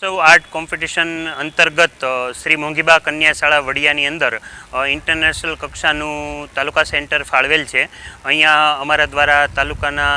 રંગોત્સવ art competition અંતર્ગત શ્રી મોંઘીબા કન્યા શાળા વડિયાની અંદર ઇન્ટરનેશનલ કક્ષાનું તાલુકા સેન્ટર ફાળવેલ છે. અહીંયા અમારા દ્વારા તાલુકાના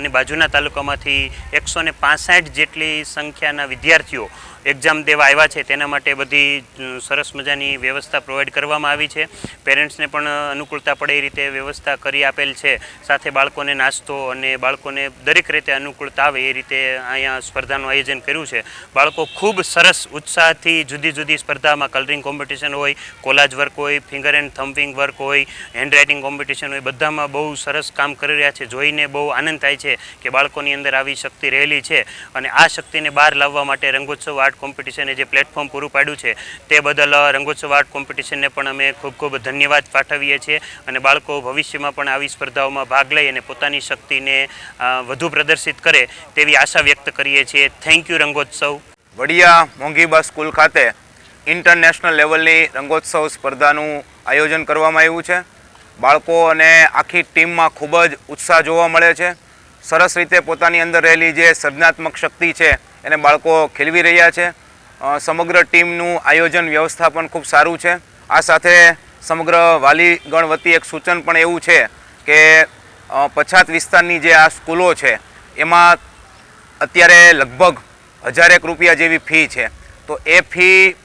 અને બાજુના તાલુકામાંથી 165 જેટલી સંખ્યાના વિદ્યાર્થીઓ એક્ઝામ દેવા આવ્યા છે. તેના માટે બધી સરસ મજાની વ્યવસ્થા પ્રોવાઈડ કરવામાં આવી છે. પેરેન્ટ્સને પણ અનુકૂળતા પડે એ રીતે વ્યવસ્થા કરી આપેલ છે. સાથે બાળકોને નાસ્તો અને બાળકોને દરેક રીતે અનુકૂળતા આવે એ રીતે અહીંયા સ્પર્ધાનું આયોજન કર્યું છે. બાળકો ખૂબ સરસ ઉત્સાહથી જુદી જુદી સ્પર્ધામાં કલરિંગ કોમ્પિટિશન હોય, કોલાજ વર્ક હોય, ફિંગર એન્ડ થમ્પિંગ વર્ક હોય, હેન્ડરાઇટિંગ કોમ્પિટિશન હોય, બધામાં બહુ સરસ કામ કરી રહ્યા છે. જોઈને બહુ આનંદ થાય છે કે બાળકોની અંદર આવી શક્તિ રહેલી છે અને આ શક્તિને બહાર લાવવા માટે રંગોત્સવ આર્ટ કોમ્પિટિશને જે પ્લેટફોર્મ પૂરું પાડ્યું છે તે બદલ રંગોત્સવ આર્ટ કોમ્પિટિશનને પણ અમે ખૂબ ખૂબ ધન્યવાદ પાઠવીએ છીએ અને બાળકો ભવિષ્યમાં પણ આવી સ્પર્ધાઓમાં ભાગ લઈ અને પોતાની શક્તિને વધુ પ્રદર્શિત કરે તેવી આશા વ્યક્ત કરીએ છીએ. Thank you Rangotsav. Vadiya Monghiba school ખાતે ઇન્ટરનેશનલ લેવલની રંગોત્સવ સ્પર્ધાનું આયોજન કરવામાં આવ્યું છે. બાળકો અને આખી ટીમમાં ખૂબ જ ઉત્સાહ જોવા મળે છે. સરસ રીતે પોતાની અંદર રહેલી જે સર્જનાત્મક શક્તિ છે એને બાળકો ખીલવી રહ્યા છે. સમગ્ર ટીમનું આયોજન વ્યવસ્થાપન ખૂબ સારું છે. આ સાથે સમગ્ર વાલીગણ વતી એક સૂચન પણ એવું છે કે પછાત વિસ્તારની જે આ સ્કૂલો છે એમાં અત્યારે લગભગ 1000 રૂપિયા જેવી ફી છે. તો એ ફી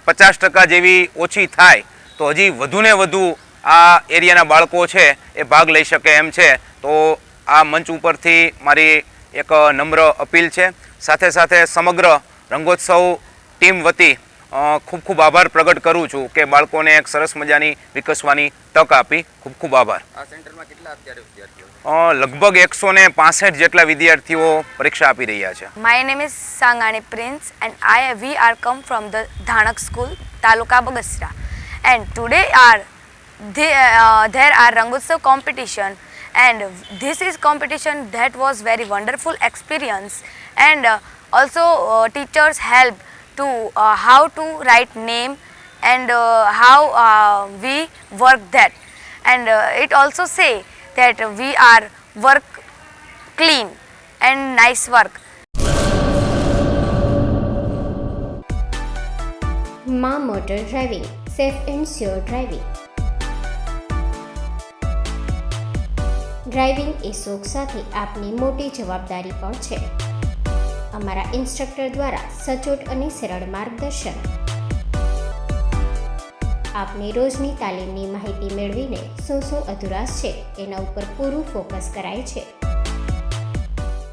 50% જેવી ઓછી થાય તો હજી વધુને વધુ આ એરિયાના બાળકો છે એ ભાગ લઈ શકે એમ છે. તો આ મંચ ઉપરથી મારી એક નમ્ર અપીલ છે. સાથે સાથે સમગ્ર રંગોત્સવ ટીમ વતી ખૂબ ખૂબ આભાર પ્રગટ કરું છું કે બાળકોને એક સરસ મજાની વિકસવાની તક આપી. ખૂબ ખૂબ આભાર. આ સેન્ટરમાં કેટલા અત્યારે વિદ્યાર્થીઓ? લગભગ 165 જેટલા વિદ્યાર્થીઓ પરીક્ષા આપી રહ્યા છે. My name is Sangani Prince and we are come from the Dhanak School, Taluka Bagasra. And today there are Rangotsav competition, and this is competition that was very wonderful experience, and also teachers help to how to write name and how we work that, and it also say that we are work clean and nice work. Ma Motor Driving, safe and sure driving. Driving એ શોખ સાથે આપની મોટી જવાબદારી પણ છે. અમારા instructor દ્વારા સચોટ અને સરળ માર્ગદર્શન. આપની રોજની તાલીમની માહિતી મેળવીને શું અધુરાશ છે એના ઉપર પૂરું ફોકસ કરાય છે.